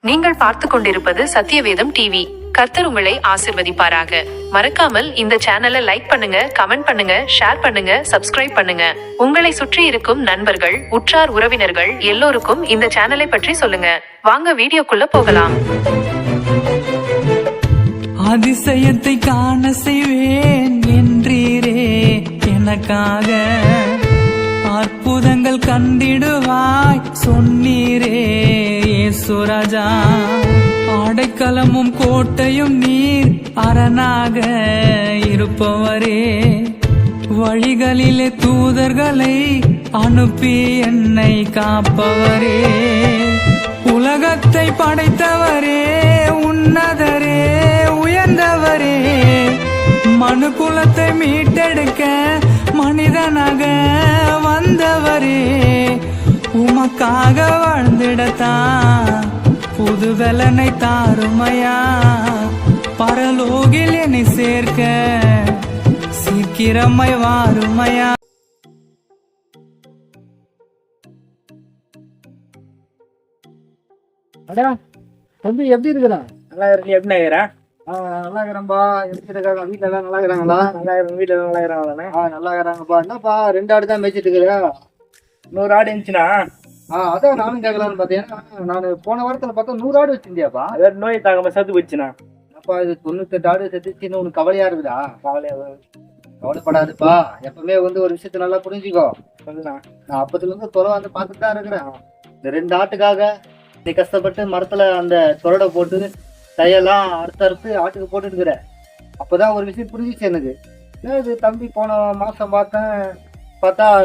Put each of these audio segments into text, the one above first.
நீங்கள் பார்த்து கொண்டிருப்பது சத்தியவேதம் டிவி. கர்த்தர் உங்களை ஆசிர்வதிப்பாராக. மறக்காமல் இந்த சேனலை லைக் பண்ணுங்க, கமெண்ட் பண்ணுங்க, ஷேர் பண்ணுங்க, சப்ஸ்கிரைப் பண்ணுங்க. உங்களை சுற்றி இருக்கும் நண்பர்கள், உற்றார் உறவினர்கள் எல்லோருக்கும் இந்த சேனலை பற்றி சொல்லுங்க. வாங்க வீடியோக்குள்ள போகலாம். அதிசயத்தை காண செய்வேன் என்றீரே எனக்காக, அற்புதங்கள் கண்டிடுவாய் சொன்னீரே இயேசுராஜா. அடைக்கலமும் கோட்டையும் நீர் அரணாக இருப்பவரே, வழிகளிலே தூதர்களை அனுப்பி என்னை காப்பவரே. உலகத்தை படைத்தவரே, உன்னதரே, உயர்ந்தவரே, மனு குலத்தை மீட்டெடுக்க மனிதனாக வந்தவரே. உமக்காக வாழ்ந்திடத்தான் புதுவலனை தாருமையா, பரலோகில் என்னை சேர்க்க சீக்கிரமாய் வாருமையா. தம்பி எப்படி இருக்கிறா? நல்லா இருக்கு. எப்படி இருக்கிறா? நல்லா இருக்கிறேன்பா. எப்படி இருக்காங்க? வீட்டுல எல்லாம் நல்லா இருக்கிறாங்களா? நல்லா இருக்கு. வீட்டுல நல்லா இருக்கிறாங்களே? நல்லா இருக்கிறாங்கப்பா. என்னப்பா 2 ஆடு தான் மேய்ச்சிட்டு இருக்கிற? 100 ஆடு இருந்துச்சுன்னா அதான் நானும் கேட்கலான்னு பார்த்தேன். நான் போன வாரத்துல பார்த்தா 100 ஆடு வச்சிருந்தியாப்பா? அதாவது நோய் தாக்காம சத்து போச்சுண்ணா. அப்பா இது 98 ஆடு செத்துச்சுன்னு உனக்கு கவலையா இருக்குதா? கவலைப்படாதுப்பா. எப்பவுமே ஒரு விஷயத்த நல்லா புரிஞ்சுக்கோ. சொல்லுண்ணா. நான் அப்பத்துல இருந்து தொலை பார்த்துட்டு தான் இருக்கிறேன். இந்த 2 ஆட்டுக்காக நீ கஷ்டப்பட்டு மரத்துல அந்த தொரடை போட்டு தையெல்லாம் அறுத்து ஆட்டுக்கு போட்டு இருக்கிற. அப்பதான் ஒரு விஷயம் புரிஞ்சிச்சு எனக்கு. இது தம்பி போன மாசம் பார்த்தா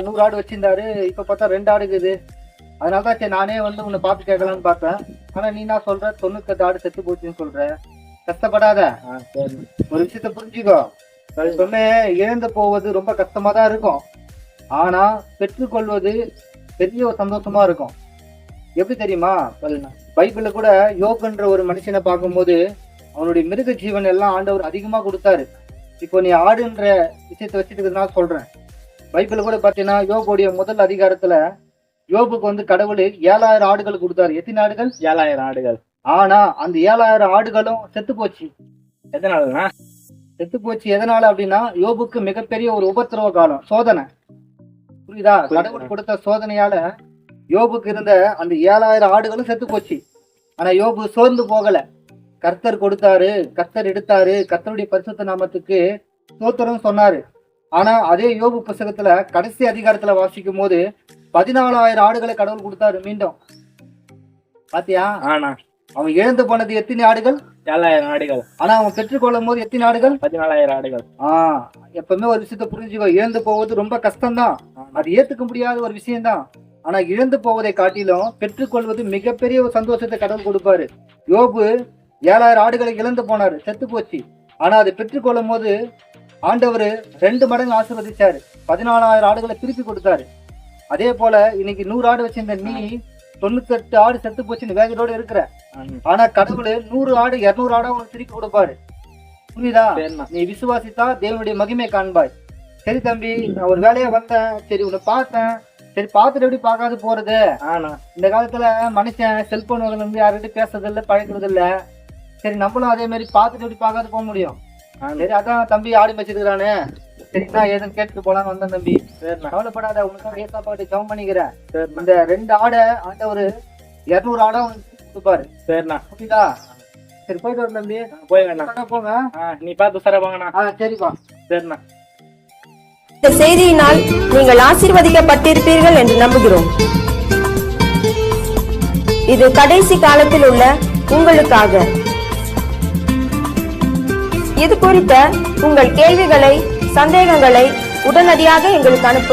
100 ஆடு வச்சிருந்தாரு. இப்ப பார்த்தா 2 ஆடு இருக்குது. அதனாலதான் சரி நானே உன்னை பார்த்து கேட்கலான்னு பார்த்தேன். ஆனா நீ நான் சொல்ற 98 ஆடு செத்து போச்சுன்னு சொல்ற. கஷ்டப்படாத. ஒரு விஷயத்த புரிஞ்சுக்கோ. எப்பவுமே இழந்து போவது ரொம்ப கஷ்டமா தான் இருக்கும். ஆனா பெற்றுக்கொள்வது பெரிய ஒரு சந்தோஷமா இருக்கும். எப்படி தெரியுமா? பைபிள்ல கூட யோபுன்ற ஒரு மனுஷனை பார்க்கும்போது அவனுடைய மிருக ஜீவன் எல்லாம் ஆண்டவர் அதிகமா கொடுத்தாரு. இப்போ நீ ஆடுன்ற விஷயத்த வச்சுட்டு இருக்கிறதுனால சொல்றேன். பைபிள்ல கூட பாத்தீங்கன்னா யோபுடைய முதல் அதிகாரத்துல யோபுக்கு கடவுள் 7000 ஆடுகள் கொடுத்தாரு. எத்தனை ஆடுகள்? 7000 ஆடுகள். ஆனா அந்த 7000 ஆடுகளும் செத்து போச்சு. எதனாலண்ணா செத்து போச்சு? எதனால அப்படின்னா யோபுக்கு மிகப்பெரிய ஒரு உபத்திரவ காலம், சோதனை. புரியுதா? கடவுள் கொடுத்த சோதனையால யோபுக்கு இருந்த அந்த 7000 ஆடுகளும் செத்து போச்சு. ஆனா யோபு சோர்ந்து போகல. கர்த்தர் கொடுத்தாரு, கர்த்தர் எடுத்தாரு, கர்த்தருடைய பரிசுத்த நாமத்துக்கு ஸ்தோத்திரம் சொன்னாரு. ஆனா அதே யோபு புத்தகத்துல கடைசி அதிகாரத்துல வாசிக்கும் போது 14000 ஆடுகளை கடவுள் கொடுத்தாரு மீண்டும். பாத்தியா? ஆனா அவன் இழந்து போனது எத்தனை ஆடுகள்? 7000 ஆடுகள். ஆனா அவன் பெற்றுக்கொள்ளும் போது எத்தனை ஆடுகள்? 14000 ஆடுகள். எப்பவுமே ஒரு விஷயத்த புரிஞ்சுக்கோ. இழந்து போவது ரொம்ப கஷ்டம்தான். அது ஏத்துக்க முடியாத ஒரு விஷயம்தான். ஆனா இழந்து போவதை காட்டிலும் பெற்றுக்கொள்வது மிகப்பெரிய ஒரு சந்தோஷத்தை கடவுள் கொடுப்பாரு. யோபு 7000 ஆடுகளை இழந்து போனாரு, செத்து போச்சு. ஆனா அதை பெற்றுக்கொள்ளும் போது ஆண்டவர் 2 மடங்கு ஆசீர்வதிச்சாரு. 14000 ஆடுகளை திருப்பி கொடுத்தாரு. அதே போல இன்னைக்கு 100 ஆடு வச்சிருந்த நீ 98 ஆடு செத்து போச்சுன்னு வேகத்தோட இருக்கிற. ஆனா கடவுள் 100 ஆடு 200 ஆடா உனக்கு திருப்பி கொடுப்பாரு. புரியுதா? நீ விசுவாசித்தா தேவனுடைய மகிமை காண்பாய். சரி தம்பி, நான் ஒரு வேலையா வந்தேன். சரி உன்னை பார்த்தேன். சரி பார்த்துட்டு எப்படி பார்க்காது போறது? இந்த காலத்துல மனுஷன் செல்போன் வந்து யார்கிட்ட பேசுறது இல்லை, பழக்கிறது இல்லை. சரி நம்மளும் அதே மாதிரி பார்த்துட்டு எப்படி பார்க்காது போக முடியும். சரி அதான் தம்பி ஆடு வச்சிருக்கிறானு, சரிங்களா ஏதுன்னு கேட்டுட்டு போலான்னு வந்தேன் தம்பி. கவலைப்படாத, உங்களுக்கு ஏசா பாட்டு ஜெபம் பண்ணிக்கிறேன். இந்த 2 ஆடை ஆண்டவர் 200 ஆடா கொடுப்பாரு. சரிண்ணா. ஓகேதா? சரி போயிட்டு வரும் தம்பி. போய் போங்க. நீ பார்த்து சார போங்கண்ணா. சரிப்பா. சரிண்ணா. இந்த செய்தியினால் நீங்கள் ஆசீர்வதிக்கப்பட்டிருப்பீர்கள் என்று நம்புகிறோம். இது கடைசி காலத்தில் உள்ள உங்களுக்காக. இது குறித்த உங்கள் கேள்விகளை, சந்தேகங்களை உடனடியாக எங்களுக்கு அனுப்புங்கள்.